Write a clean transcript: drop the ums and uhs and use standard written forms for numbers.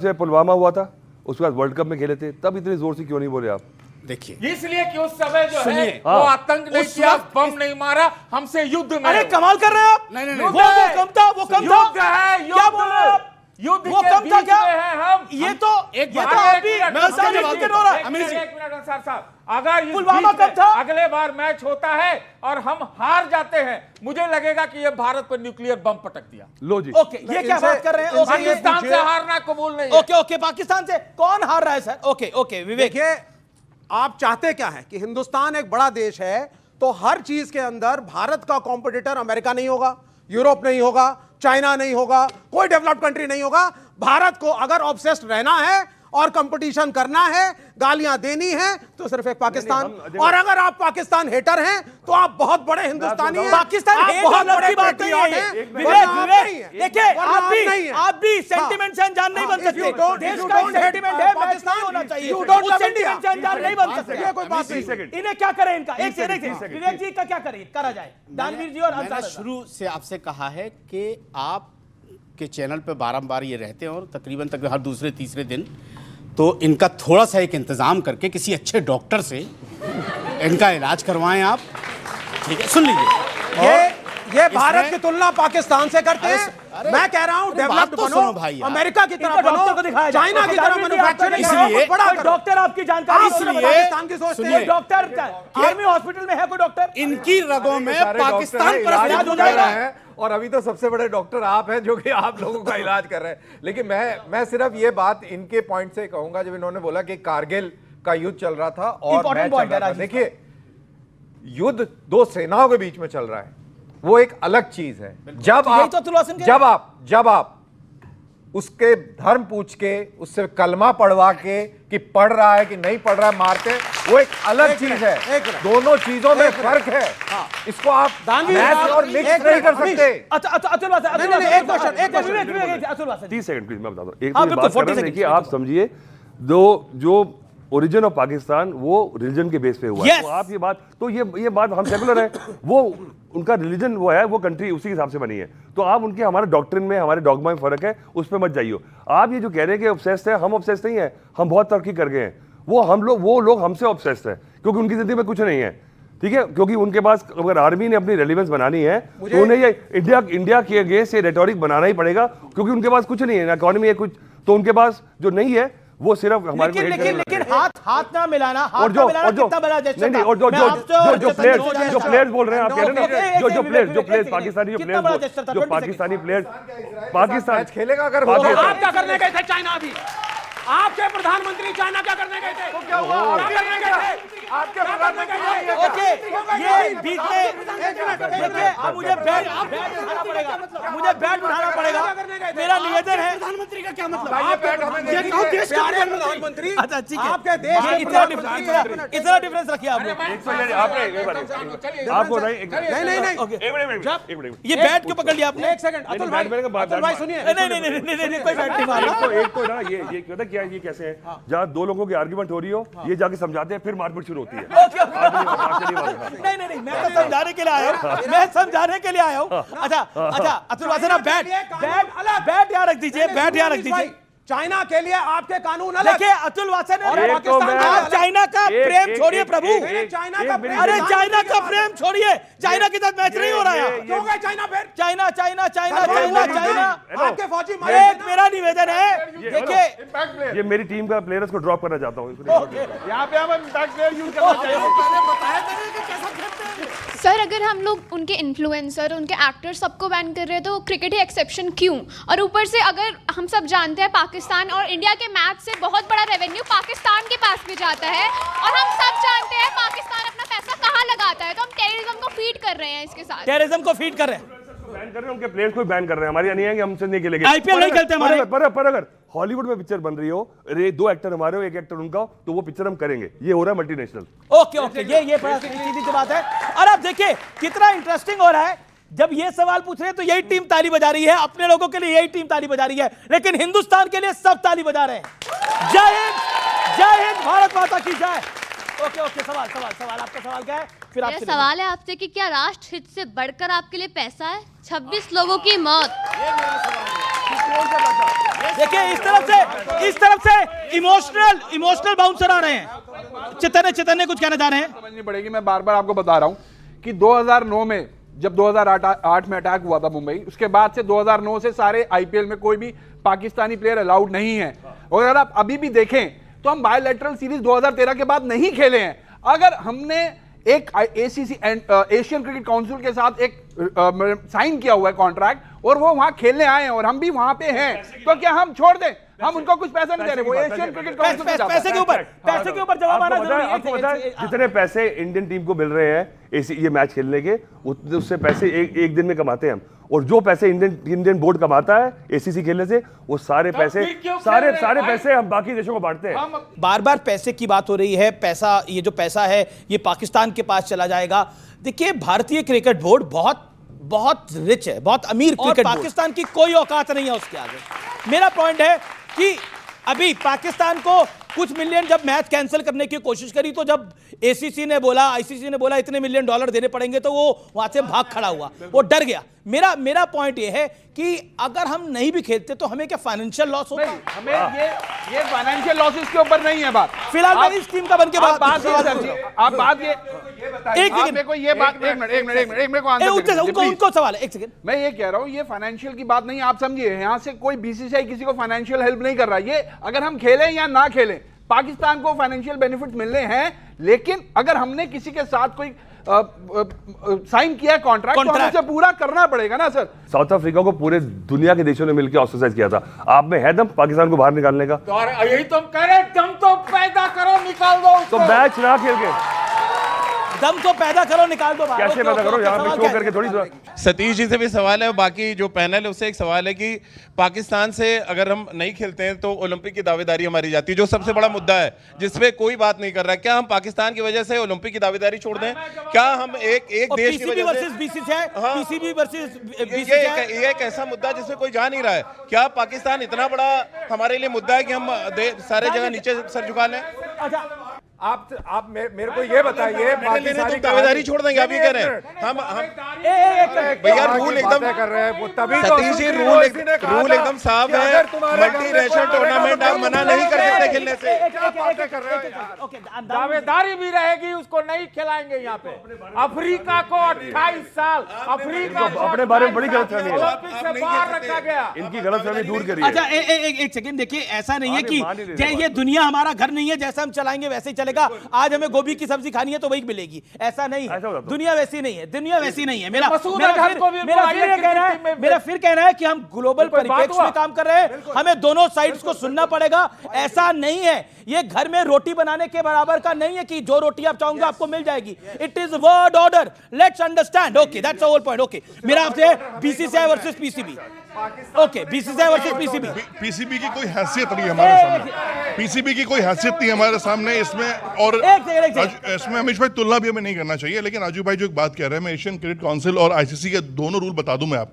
से पुलवामा हुआ था, उसके बाद वर्ल्ड कप में खेले थे, तब इतनी जोर से क्यों नहीं बोले आप? देखिए इसलिए कि उस समय जो है हाँ। वो आतंक नहीं किया, बम नहीं मारा, हमसे युद्ध में। अरे कमाल कर रहे हैं आप। नहीं वो कम था, वो कम था। युद्ध है, क्या बोल रहे हैं आप? युद्ध वो के कम था बीच क्या? में है हम। ये तो एक ये बात- तो आप भी एक मिनट, मिसाल एक हो मिनट, रहा है। एक मिनट अंसार साहब, अगर इस पुलवामा बीच में कब था? अगले बार मैच होता है और हम हार जाते हैं, मुझे लगेगा कि ये भारत पर न्यूक्लियर बम पटक दिया। लो जी, ओके, ये क्या बात कर रहे हैं? ओके, ये पाकिस्तान से हारना कबूल नहीं है। ओके ओके, पाकिस्तान से कौन हार रहा है सर? ओके ओके, विवेक देखिए, आप चाहते क्या है कि हिंदुस्तान एक बड़ा देश है, तो हर चीज के अंदर भारत का कॉम्पिटिटर अमेरिका नहीं होगा, यूरोप नहीं होगा, चाइना नहीं होगा, कोई डेवलप्ड कंट्री नहीं होगा। भारत को अगर ऑब्सेस्ड रहना है और कंपटीशन करना है, गालियां देनी है, तो सिर्फ एक पाकिस्तान। और अगर आप पाकिस्तान हेटर हैं तो आप बहुत बड़े हिंदुस्तानी हैं। पाकिस्तान आप हेट बहुत वालों बड़े की बात नहीं patriot है। हैं। विवेक वरना आप नहीं विवेक हैं। देखिए, वरना नहीं हैं। आप भी सेंटिमेंट से अनजान नहीं बन If you सकते। don't- देश if you का don't hate सेंटिमेंट है, Pakistan, मैच होना चाहिए। you don't उस love सेंटिमेंट India. से अनजान नहीं बन सकते। ये कोई बात नहीं। इन्हें क्या करें? इनका एक सेकंड, विवेक जी का क्या करें, करा जाए? दानवीर जी और मैंने अंसार शुरू से आपसे कहा है कि आप के चैनल पे बारंबार ये रहते हैं और तकरीबन हर दूसरे तीसरे दिन, तो इनका थोड़ा सा एक इंतजाम करके किसी अच्छे डॉक्टर से इनका इलाज करवाएं आप। ठीक है, सुन लीजिए। ये भारत की तुलना पाकिस्तान से करते हैं। मैं कह रहा हूं अरे बात डेवलप्ड तो बनो, सुनो भाई यार। अमेरिका की तरह इनको डॉक्टर को बनो, दिखाया जाए। चाइना की तरह दानवीर जी, मैन्युफैक्चरिंग आप करो, इसलिए- बड़ा कोई करो। डॉक्टर आपकी जानकारी आप इसलिए पाकिस्तान की सोचते कोई हैं। डॉक्टर आर्मी हॉस्पिटल में है कोई डॉक्टर? इनकी रगों में पाकिस्तान पर इलाज हो जाएगा। है और अभी तो सबसे बड़े डॉक्टर आप हैं जो कि आप लोगों का इलाज कर रहे हैं। लेकिन मैं सिर्फ ये बात इनके पॉइंट से कहूंगा, जब इन्होंने बोला कि कारगिल का युद्ध चल रहा था और Important मैच चल point है रहा था। राजीव। देखिए, युद्ध दो सेनाओं के बीच में चल रहा है, वो एक अलग चीज है। जब तो यही आप तो अब्दुल वासिम कह रहे हैं। जब आप उसके धर्म पूछ के, उससे कलमा पढ़वा के कि पढ़ रहा है कि नहीं पढ़ रहा है, मारते, वो एक अलग चीज है। दोनों चीजों में फर्क है। इसको आप मैच और मिक्स नहीं कर सकते। अच्छा अतुल वासर, एक question, Vivek Atul Vasar 30 second please, मैं बताता हूँ। एक हाँ, तो ये बिल्कुल, बात कर 40 रहा हूँ कि सेकंड। आप समझिए, जो ओरिजिन ऑफ पाकिस्तान वो रिलीजन के बेस पे हुआ है। Yes! तो आप ये बात, तो ये बात, हम सेकुलर है, वो उनका रिलीजन वो है, वो कंट्री उसी हिसाब से बनी है। तो आप उनके, हमारे डॉक्ट्रिन में, हमारे डॉगमा में फर्क है, उस पर मत जाइए। आप ये जो कह रहे हैं कि ऑब्सेस्ड है, हम ऑब्सेस्ड नहीं है, हम बहुत तरक्की कर गए हैं। वो लोग हमसे ऑब्सेस्ड है, क्योंकि उनकी जिंदगी में कुछ नहीं है। ठीक है, क्योंकि उनके पास अगर आर्मी ने अपनी रेलेवेंस बनानी है तो उन्हें ये इंडिया के अगेंस्ट ये रेटोरिक बनाना ही पड़ेगा, क्योंकि उनके पास कुछ नहीं है, ना इकोनॉमी है कुछ, तो उनके पास जो नहीं है वो सिर्फ हमारे को लेकिन हाथ ना मिलाना, हाथ और ना मिलाना कितना बड़ा जेस्चर था। नहीं, और जो प्लेयर्स बोल रहे हैं, आप कह रहे हैं ना, जो प्लेयर्स पाकिस्तानी, कितना बड़ा जेस्चर था? जो पाकिस्तानी प्लेयर्स, पाकिस्तान मैच खेलेगा अगर तो आप क्या करने गए थे चाइना? अभी आपके प्रधानमंत्री चाइना क्या करने गए थे? क्या हुआ? क्या करने गए थे? आपके प्रधानमंत्री ओके, ये बीच में देखिए, अब मुझे बैट उठाना पड़ेगा, मुझे बैट उठाना पड़ेगा। मेरा निवेदन है, प्रधानमंत्री का क्या मतलब? ये बैट हमें ये कौन देश का प्रधानमंत्री? अच्छा ठीक है, आपके देश के इतना प्रधानमंत्री। इतना डिफरेंस रखिए आपने। आपको ये बैट क्यों पकड़ लिया आपने? एक सेकंड, अतुल भाई सुनिए। नहीं, कोई बैट नहीं मारा। एक तो ना ये कहता क्या, ये कैसे है, जहाँ दो लोगों की आर्गुमेंट हो रही हो, ये जाके समझाते हैं, फिर मारपीट शुरू होती है। नहीं, मैं तो समझाने के लिए आया हूँ, मैं समझाने के लिए आया हूँ। अच्छा अतुल वासर, आप बैट यहाँ रख दीजिए, बैट यहाँ रख दीजिए। चाइना के लिए आपके कानून अलग। देखिए अतुल वासर और ने, पाकिस्तान का आप चाइना का प्रेम छोड़िए प्रभु। चाइना का प्रेम, अरे चाइना का प्रेम छोड़िए, चाइना के साथ मैच नहीं हो रहा है। क्यों गए चाइना? फिर चाइना आपके फौजी एक मेरा निवेदन है, देखिए ये मेरी टीम का प्लेयर्स को ड्रॉप करना चाहता हूँ। यहाँ पे हम इम्पैक्ट प्लेयर यूज करना सर, अगर हम लोग उनके इन्फ्लुएंसर, उनके एक्टर सबको बैन कर रहे हैं, तो क्रिकेट ही एक्सेप्शन क्यों? और ऊपर से अगर हम सब जानते हैं पाकिस्तान और इंडिया के मैच से बहुत बड़ा रेवेन्यू पाकिस्तान के पास भी जाता है, और हम सब जानते हैं पाकिस्तान अपना पैसा कहाँ लगाता है, तो हम टेररिज्म को फीड कर रहे हैं इसके साथ। टेररिज्म को फीड कर रहे हैं, बैन कर रहे हैं, उनके प्लेयर्स को बैन कर रहे हैं। हमारी नहीं है कि हमसे नहीं खेलेंगे। IPL नहीं खेलते हमारे। पर अगर हॉलीवुड में पिक्चर बन रही हो, अरे 2 एक्टर हमारे हो, 1 एक्टर उनका हो, तो वो पिक्चर हम करेंगे। ये हो रहा है मल्टीनेशनल। ओके, ये बड़ा सीधी सी बात है। और अब देखिए कितना इंटरेस्टिंग हो रहा है, जब ये सवाल पूछ रहे हैं तो यही टीम ताली बजा रही है, अपने लोगों के लिए यही टीम ताली बजा रही है, लेकिन हिंदुस्तान के लिए सब ताली बजा रहे हैं। जय हिंद, भारत माता की जय। ओके, सवाल आपका सवाल क्या है? फिर मेरा सवाल है आपसे कि क्या राष्ट्र हित से बढ़कर आपके लिए पैसा है? 26 लोगों की मौत। देखिए इस तरफ से इमोशनल बाउंसर आ रहे हैं। चितन ने कुछ कहना चाह रहे हैं। समझनी पड़ेगी। मैं बार बार आपको बता रहा हूं कि 2009 में जब 2008 में अटैक हुआ था मुंबई, उसके बाद से 2009 से सारे आईपीएल में कोई भी पाकिस्तानी प्लेयर अलाउड नहीं है। और अगर आप अभी भी देखें तो हम बायलैटरल सीरीज 2013 के बाद नहीं खेले हैं। अगर हमने एक एसीसी एशियन क्रिकेट काउंसिल के साथ एक साइन किया हुआ है कॉन्ट्रैक्ट और वो वहां खेलने आए हैं और हम भी वहां पे हैं, तो क्या हम छोड़ दें? हम उनको कुछ पैसा नहीं दे रहे। वो एशियन क्रिकेट काउंसिल में जाता है। पैसे के ऊपर जवाब आना जरूरी है। आपको पता है जितने पैसे इंडियन टीम को मिल रहे हैं ये मैच खेलने के, उससे पैसे एक दिन में कमाते हैं हम। और जो पैसे इंडियन बोर्ड कमाता है एसीसी खेलने से, वो सारे पैसे हम बाकी देशों को बांटते हैं। बार बार पैसे की बात हो रही है। पैसा, ये जो पैसा है ये पाकिस्तान के पास चला जाएगा। देखिए भारतीय क्रिकेट बोर्ड बहुत रिच है, बहुत अमीर क्रिकेट बोर्ड। पाकिस्तान की कोई औकात नहीं है उसके आगे। मेरा पॉइंट है कि अभी पाकिस्तान को कुछ मिलियन जब मैच कैंसिल करने की कोशिश करी, तो जब एसीसी ने बोला, आईसीसी ने बोला इतने $1 मिलियन देने पड़ेंगे, तो वो वहां से भाग खड़ा हुआ, वो डर गया। मेरा पॉइंट ये है कि अगर हम नहीं भी खेलते तो हमें क्या फाइनेंशियल लॉस होता? हमें ये फाइनेंशियल लॉसेस के ऊपर नहीं है बात। फिलहाल मैं इस टीम का बन के आप बात बात ये बात उनको सवाल है। एक सेकंड, मैं ये कह रहा हूं ये फाइनेंशियल की बात नहीं, आप समझिए। यहां से कोई बीसीसीआई किसी को फाइनेंशियल हेल्प नहीं कर रहा। ये अगर हम खेलें या ना खेलें, पाकिस्तान को फाइनेंशियल बेनिफिट मिलने हैं, लेकिन अगर हमने किसी के साथ कोई साइन किया कॉन्ट्रैक्ट तो हमें उसे पूरा करना पड़ेगा ना सर। साउथ अफ्रीका को पूरे दुनिया के देशों ने मिलकर ऑस्ट्रेसाइज किया था। आप में है दम पाकिस्तान को बाहर निकालने का? तो यही तो हम कह रहे हैं, दम तो पैदा करो, निकाल दो उसको। तो मैच ना खेल के दम तो पैदा करो, निकाल दो बाहर। कैसे पैदा करो? यहाँ पे शो करके थोड़ी। सतीश जी से भी सवाल है और बाकी जो पैनल है उससे एक सवाल है कि पाकिस्तान से अगर हम नहीं खेलते हैं तो ओलंपिक की दावेदारी हमारी जाती है, जो सबसे बड़ा मुद्दा है जिसपे कोई बात नहीं कर रहा है। क्या हम पाकिस्तान की वजह से ओलंपिक की दावेदारी छोड़ दें? क्या हम एक देश की वजह से? ये एक ऐसा मुद्दा जिसमें कोई जा नहीं रहा है। क्या पाकिस्तान इतना बड़ा हमारे लिए मुद्दा है कि हम सारे जगह नीचे सर झुका लें? आप मेरे को ये बताइए, दावेदारी छोड़ देंगे? आप ये कह रहे हैं हम भैया रूल एकदम कर रहे हैं वो तभी सतीश जी रूल एकदम साफ है। मल्टी नेशनल टूर्नामेंट आप मना नहीं कर सकते खेलने से। दावेदारी भी रहेगी, उसको नहीं खिलाएंगे। यहाँ पे अफ्रीका को 28 साल अफ्रीका अपने बारे में बड़ी गलतफहमी है, ओलंपिक से बाहर रखा गया। इनकी गलतफहमी दूर करिए। अच्छा एक सेकंड, देखिए ऐसा नहीं है कि ये दुनिया हमारा घर नहीं है, जैसा हम चलाएंगे वैसे ही चलेगा। आज हमें गोभी की सब्जी खानी है तो वही मिलेगी, ऐसा नहीं है। दुनिया वैसी नहीं है, दुनिया वैसी नहीं है। मेरा फिर कहना है कि हम ग्लोबल परिप्रेक्ष्य में काम कर रहे हैं, हमें दोनों साइड्स को सुनना पड़ेगा। ऐसा नहीं है, ये घर में रोटी बनाने के बराबर का नहीं है कि जो रोटी आप चाहोगे आपको मिल जाएगी। It is word order, let's understand. Okay, that's the whole point. Okay, मेरा आपसे BCCI versus PCB. Okay, BCCI versus PCB. PCB की कोई हैसियत नहीं हमारे सामने, पीसीबी की कोई हैसियत नहीं हमारे सामने इसमें। और इसमें अमीश भाई तुलना भी हमें नहीं करना चाहिए, लेकिन आजू भाई जो एक बात कह रहे हैं, मैं एशियन क्रिकेट काउंसिल और आईसीसी के दोनों रूल बता दूं मैं आपको।